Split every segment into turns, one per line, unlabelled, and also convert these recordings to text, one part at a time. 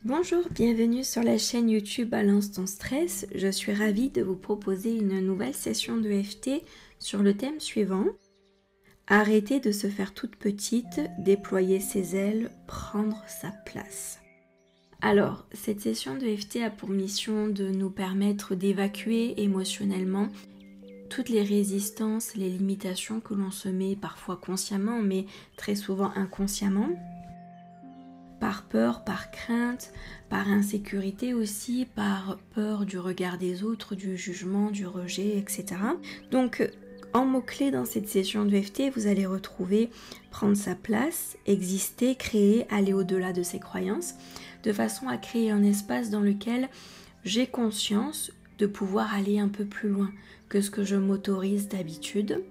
Bonjour, bienvenue sur la chaîne YouTube à l'instant stress. Je suis ravie de vous proposer une nouvelle session de FT sur le thème suivant. Arrêter de se faire toute petite, déployer ses ailes, prendre sa place. Alors, cette session de FT a pour mission de nous permettre d'évacuer émotionnellement toutes les résistances, les limitations que l'on se met parfois consciemment, mais très souvent inconsciemment. Par peur, par crainte, par insécurité aussi, par peur du regard des autres, du jugement, du rejet, etc. Donc, en mots-clés dans cette session de FT, vous allez retrouver prendre sa place, exister, créer, aller au-delà de ses croyances, de façon à créer un espace dans lequel j'ai conscience de pouvoir aller un peu plus loin que ce que je m'autorise d'habitude,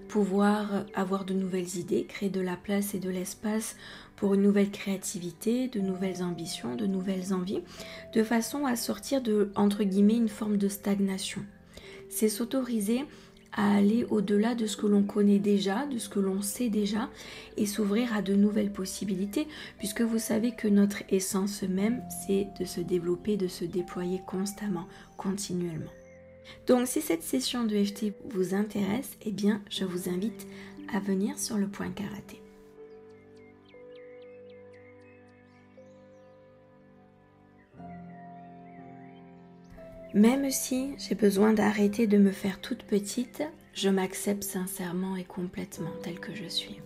pouvoir avoir de nouvelles idées, créer de la place et de l'espace pour une nouvelle créativité, de nouvelles ambitions, de nouvelles envies, de façon à sortir de, entre guillemets, une forme de stagnation. C'est s'autoriser à aller au-delà de ce que l'on connaît déjà, de ce que l'on sait déjà, et s'ouvrir à de nouvelles possibilités, puisque vous savez que notre essence même, c'est de se développer, de se déployer constamment, continuellement. Donc si cette session de FT vous intéresse, eh bien je vous invite à venir sur le point karaté. Même si j'ai besoin d'arrêter de me faire toute petite, je m'accepte sincèrement et complètement telle que je suis.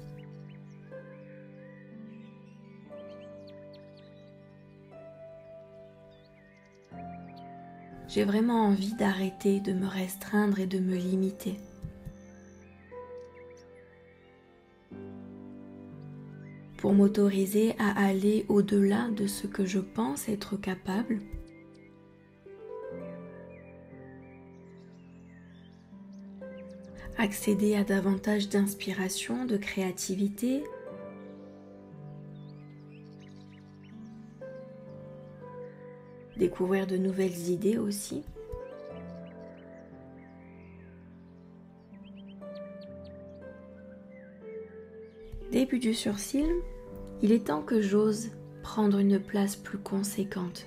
J'ai vraiment envie d'arrêter de me restreindre et de me limiter. Pour m'autoriser à aller au-delà de ce que je pense être capable. Accéder à davantage d'inspiration, de créativité. Découvrir de nouvelles idées aussi. Début du sourcil, il est temps que j'ose prendre une place plus conséquente.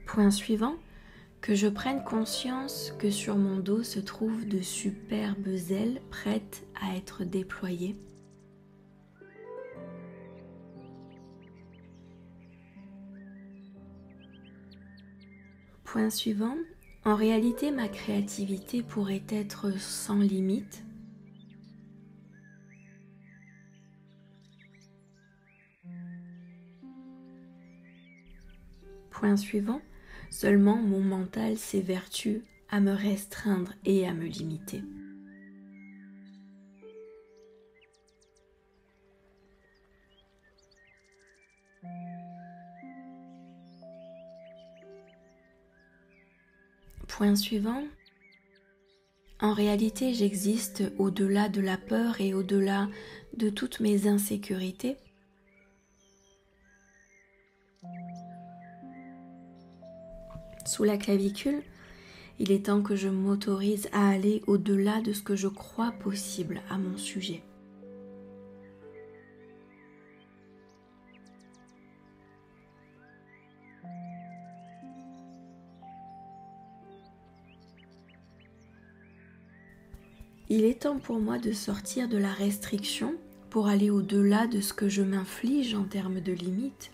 Point suivant, que je prenne conscience que sur mon dos se trouvent de superbes ailes prêtes à être déployées. Point suivant, en réalité ma créativité pourrait être sans limite. Point suivant, seulement mon mental s'évertue à me restreindre et à me limiter. Point suivant, en réalité j'existe au-delà de la peur et au-delà de toutes mes insécurités. Sous la clavicule, il est temps que je m'autorise à aller au-delà de ce que je crois possible à mon sujet. Il est temps pour moi de sortir de la restriction pour aller au-delà de ce que je m'inflige en termes de limites.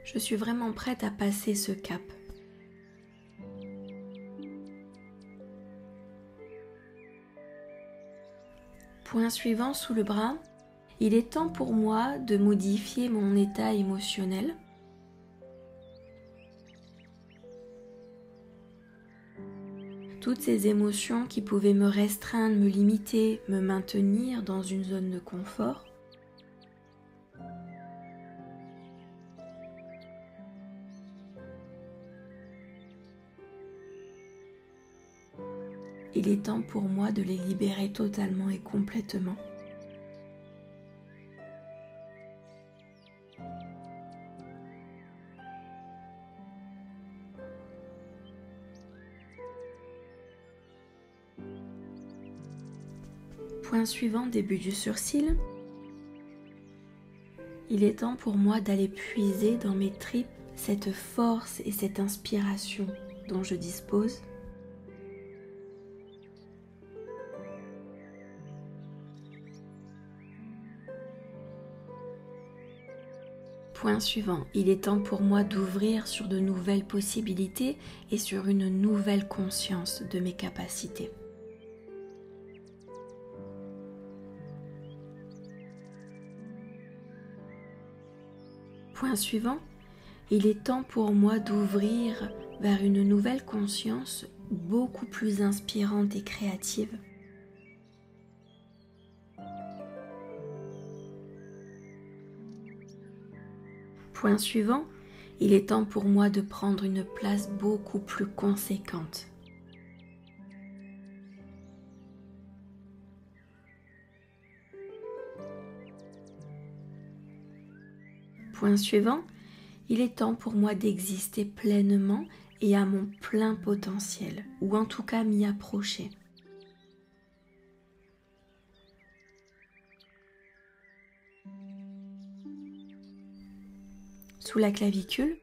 Je suis vraiment prête à passer ce cap. Point suivant sous le bras, il est temps pour moi de modifier mon état émotionnel. Toutes ces émotions qui pouvaient me restreindre, me limiter, me maintenir dans une zone de confort. Il est temps pour moi de les libérer totalement et complètement. Point suivant, début du sourcil. Il est temps pour moi d'aller puiser dans mes tripes cette force et cette inspiration dont je dispose. Point suivant, il est temps pour moi d'ouvrir sur de nouvelles possibilités et sur une nouvelle conscience de mes capacités. Point suivant, il est temps pour moi d'ouvrir vers une nouvelle conscience beaucoup plus inspirante et créative. Point suivant, il est temps pour moi de prendre une place beaucoup plus conséquente. Point suivant, il est temps pour moi d'exister pleinement et à mon plein potentiel, ou en tout cas m'y approcher. Sous la clavicule,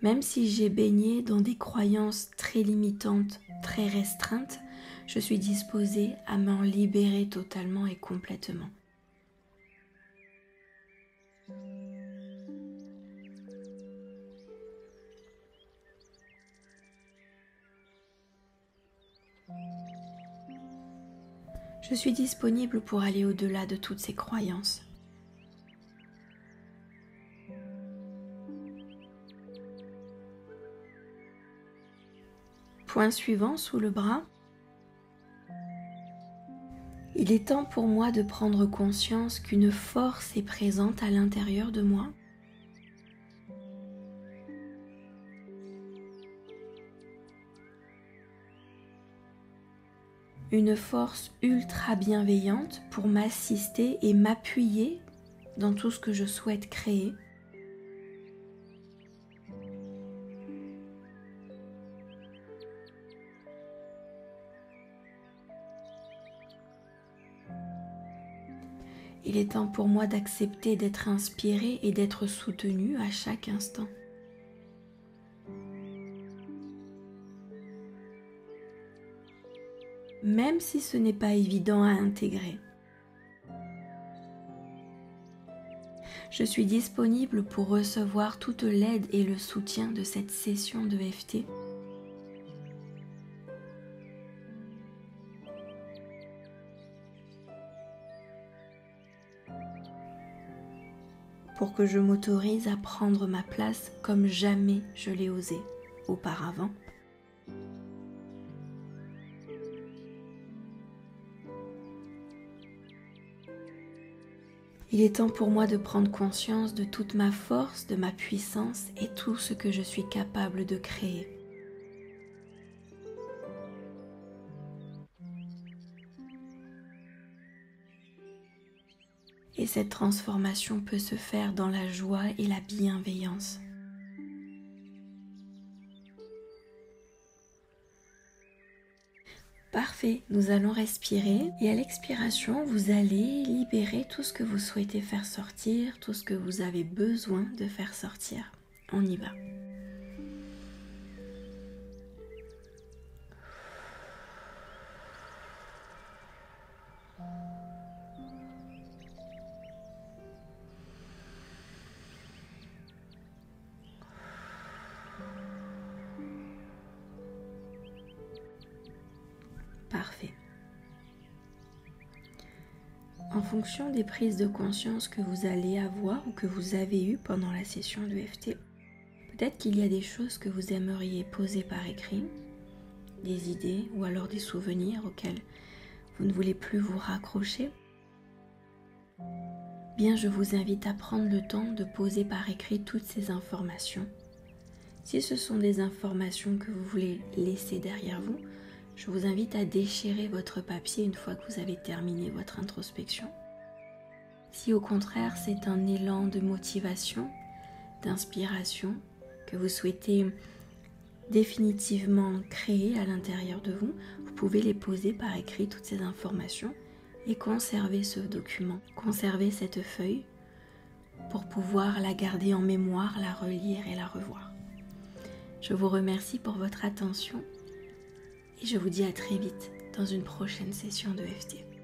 même si j'ai baigné dans des croyances très limitantes, très restreintes, je suis disposée à m'en libérer totalement et complètement. Je suis disponible pour aller au-delà de toutes ces croyances. Point suivant, sous le bras. Il est temps pour moi de prendre conscience qu'une force est présente à l'intérieur de moi. Une force ultra bienveillante pour m'assister et m'appuyer dans tout ce que je souhaite créer. Il est temps pour moi d'accepter d'être inspirée et d'être soutenue à chaque instant. Même si ce n'est pas évident à intégrer. Je suis disponible pour recevoir toute l'aide et le soutien de cette session de EFT. Pour que je m'autorise à prendre ma place comme jamais je l'ai osé auparavant. Il est temps pour moi de prendre conscience de toute ma force, de ma puissance et tout ce que je suis capable de créer. Et cette transformation peut se faire dans la joie et la bienveillance. Parfait, nous allons respirer et à l'expiration, vous allez libérer tout ce que vous souhaitez faire sortir, tout ce que vous avez besoin de faire sortir. On y va. Parfait. En fonction des prises de conscience que vous allez avoir ou que vous avez eues pendant la session de EFT, peut-être qu'il y a des choses que vous aimeriez poser par écrit, des idées ou alors des souvenirs auxquels vous ne voulez plus vous raccrocher. Bien, je vous invite à prendre le temps de poser par écrit toutes ces informations. Si ce sont des informations que vous voulez laisser derrière vous, je vous invite à déchirer votre papier une fois que vous avez terminé votre introspection. Si au contraire c'est un élan de motivation, d'inspiration que vous souhaitez définitivement créer à l'intérieur de vous, vous pouvez les poser par écrit toutes ces informations et conservez ce document, conservez cette feuille pour pouvoir la garder en mémoire, la relire et la revoir. Je vous remercie pour votre attention et je vous dis à très vite dans une prochaine session de EFT.